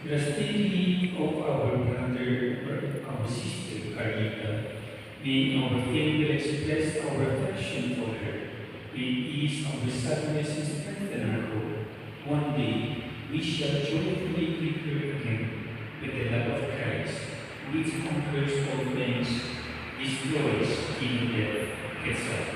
Just thinking of our brother or our sister Carlita, may our finger express our affection for her. May ease our sadness and strengthen our hope. One day we shall joyfully greet her again with the love of Christ, which conquers all things, destroys even death itself.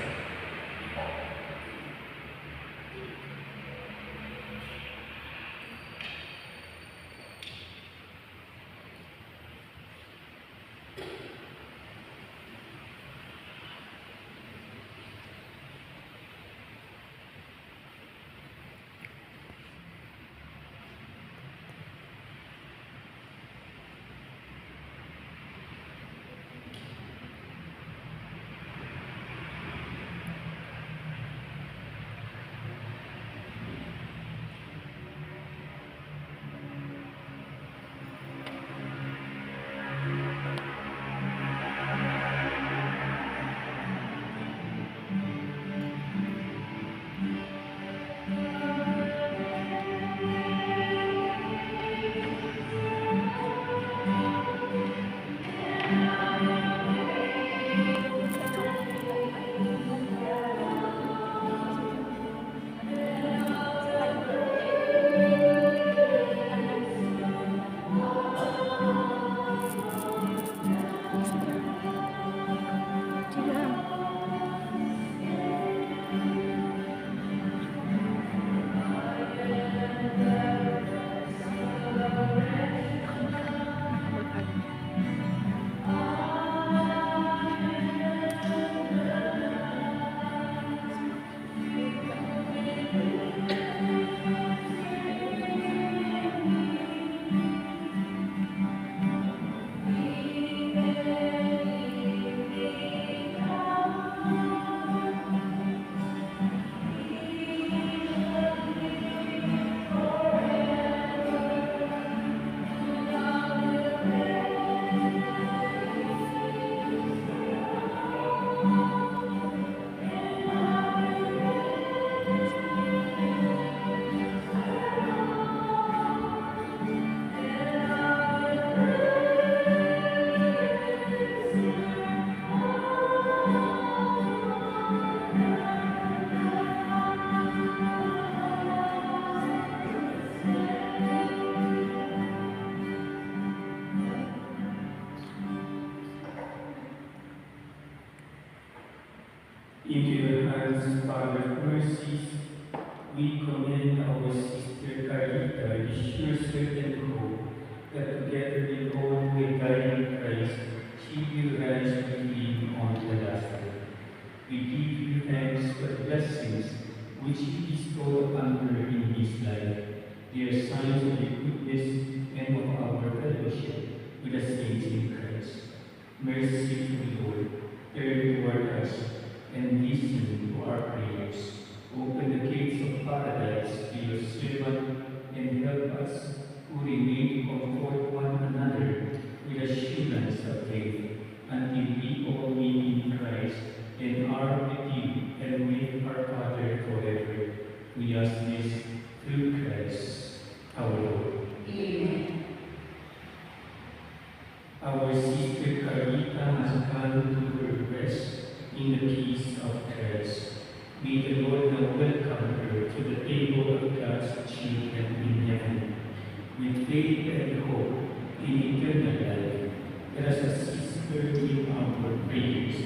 Into your hands, Father of mercies, we commend our sister Carita, the sure certain hope that together with all who died in Christ, she will rise with him on the last day. We give you thanks for the blessings which you bestowed upon her in this life. They are signs of the goodness and of our fellowship with the saints in Christ. Merciful Lord, turn toward us and listen to our prayers. Open the gates of paradise to your servant and help us who remain comfort one another with assurance of faith until we all meet in Christ and are with you and with our Father forever. We ask this through Christ our Lord. Amen. Our sister Carita has gone to her rest in the peace of Christ. May the Lord now welcome her to the table of God's children in heaven. With faith and hope in eternal life, let us assist her in our prayers.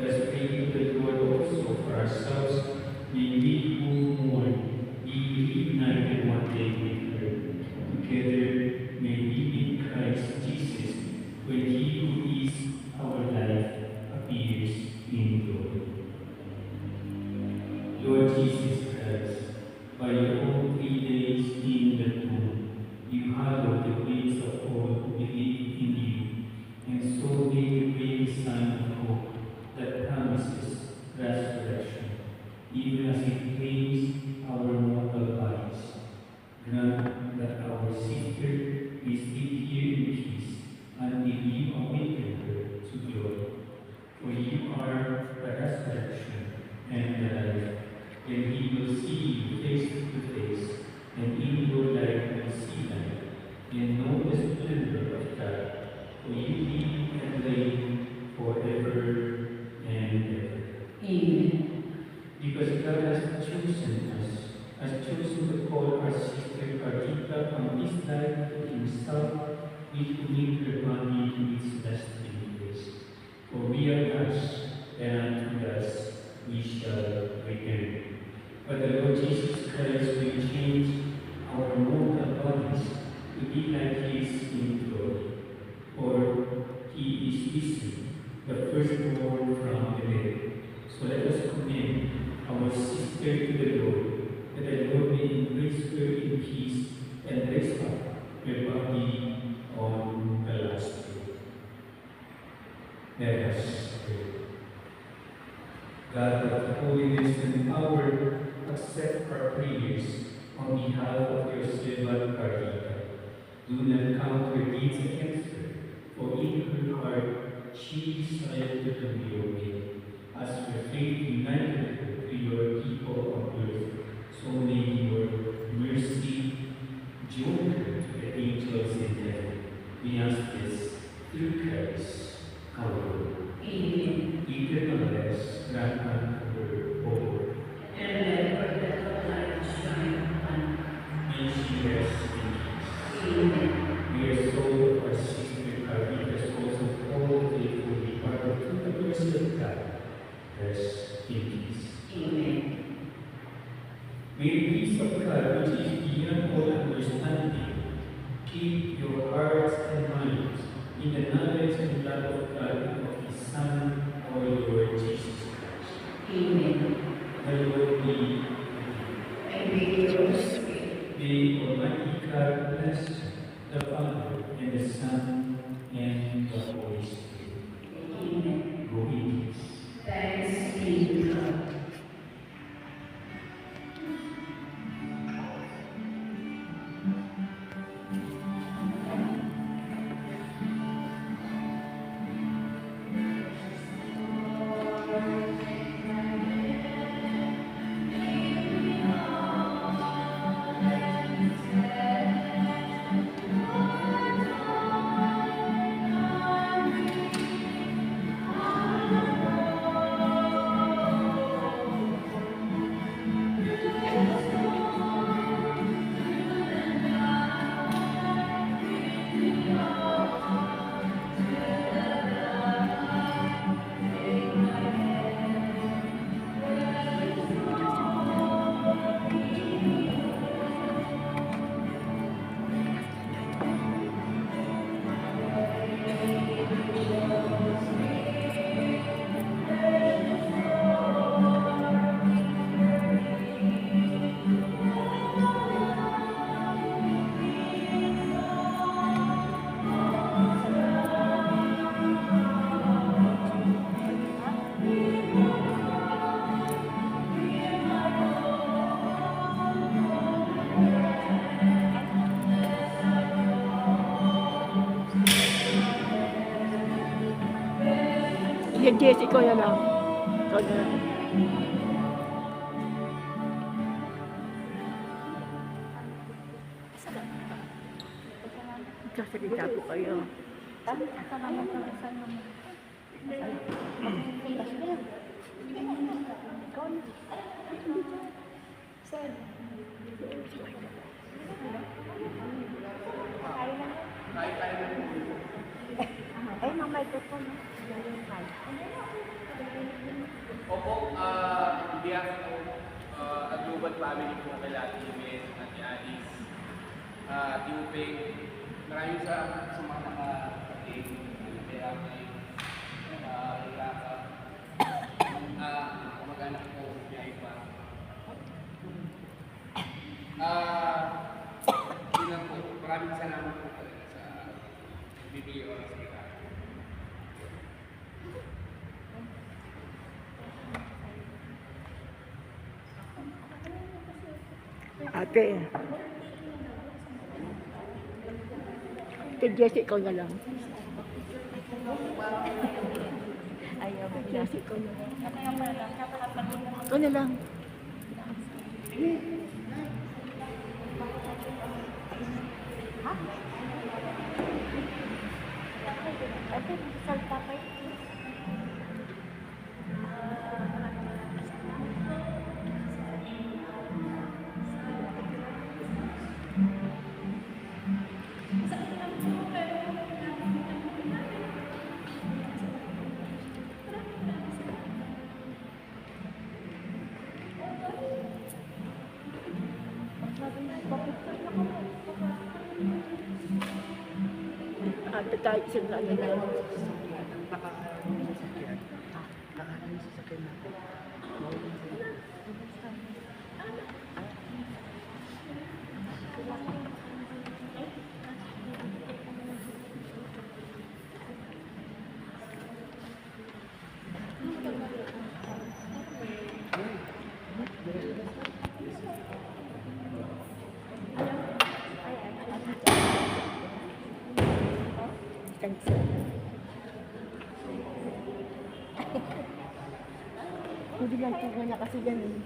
Let us pray to the Lord also for ourselves. May we who mourn be reunited one day with her. Together may we in Christ Jesus when he who is our life appears in glory. Lord Jesus Christ, by your own 3 days in the tomb, you hallowed the graves of all who believe in you, and so made the great sign of hope that promises resurrection, even as it claims our mortal bodies. Grant that our sister may sleep here in peace until you awaken her to glory. For you are the resurrection and the life, and he will see you face to face, and in your light will see light. and know the splendor of God, for you live and reign forever and ever. Amen. Because God has chosen to call our sister Carita from this life to himself, we commit her body to its resting place. For we are dust, and unto dust we shall return. But the Lord Jesus Christ will change our mortal bodies to be like his in glory. For he is risen, the firstborn from the dead. So let us commend our sister to the Lord, that the Lord may embrace her in peace and raise up her body on the last day. Let us pray. God of holiness and power, accept our prayers on behalf of your servant Carita. Do not count her deeds against her, for in her heart she decided to be obedient. As your faith united her to your people on earth, so may your mercy join her to the angels in heaven. We ask this through Christ our Lord. Amen. Eternal rest grant unto her, O Lord. And let perpetual light shine upon her. May she rest in peace. Amen. May the soul of our sister Carita, souls of all faithful departed to the mercy of God, rest in peace. Amen. May the peace of God, which is beyond all understanding, keep your hearts and minds in the knowledge and love of God and of His Son, our Lord Jesus Christ. Amen. The Lord be with you. And with your spirit. May Almighty God bless you, the Father, and the Son, and the Holy Spirit. Amen. Go in peace. Thanks be to God. Yung Jesse ko na lang. Ikaw na lang. Kasalita po kayo. Ay, mamay ko po, no? Opo, on behalf of a global family po kay Ate Jimenez at ni Alice, Tiupeng, maraming sa mga nakapatid, kaya kayo, ilaka, kamag-anak ko, biyay pa. Yun lang po, maraming salamat po talaga sa bibigay oras kita. Ate. Kay Jesse, ikaw na lang. Ayaw. Kay Jesse, ikaw na lang. Ikaw na lang. Ha? Ate, salta pa ito. Ate tayo isang na yan. Cancel. Hindi lang ito na kasi ganun.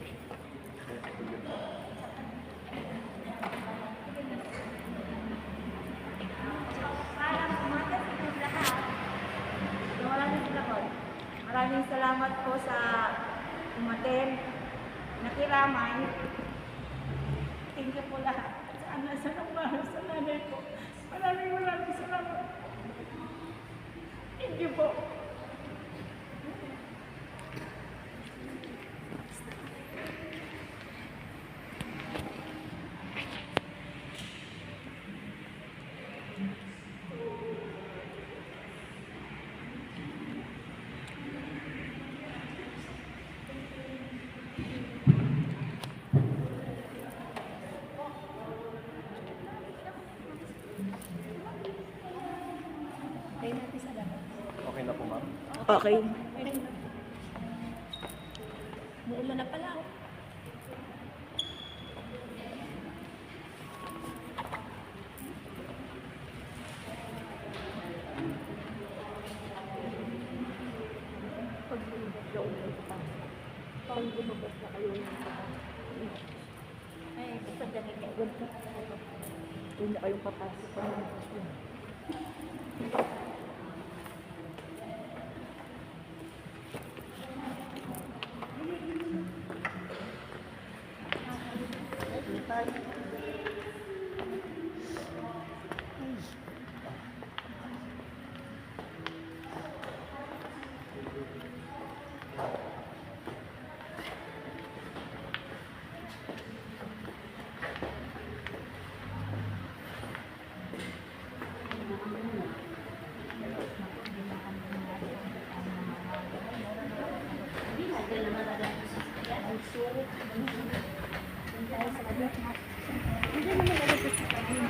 Maraming salamat po sa umaten, nakiramay. Thank you po lahat. Sa nagmahal sa nanay ko. Maraming salamat. Thank you po. Okay na po, ma'am? Okay. Muulan na pala. Pag lumabas na ulit pa. Pag lumabas na kayo ng Ay, basta ganito. Doon na kayong papasok pa ng Hindi naman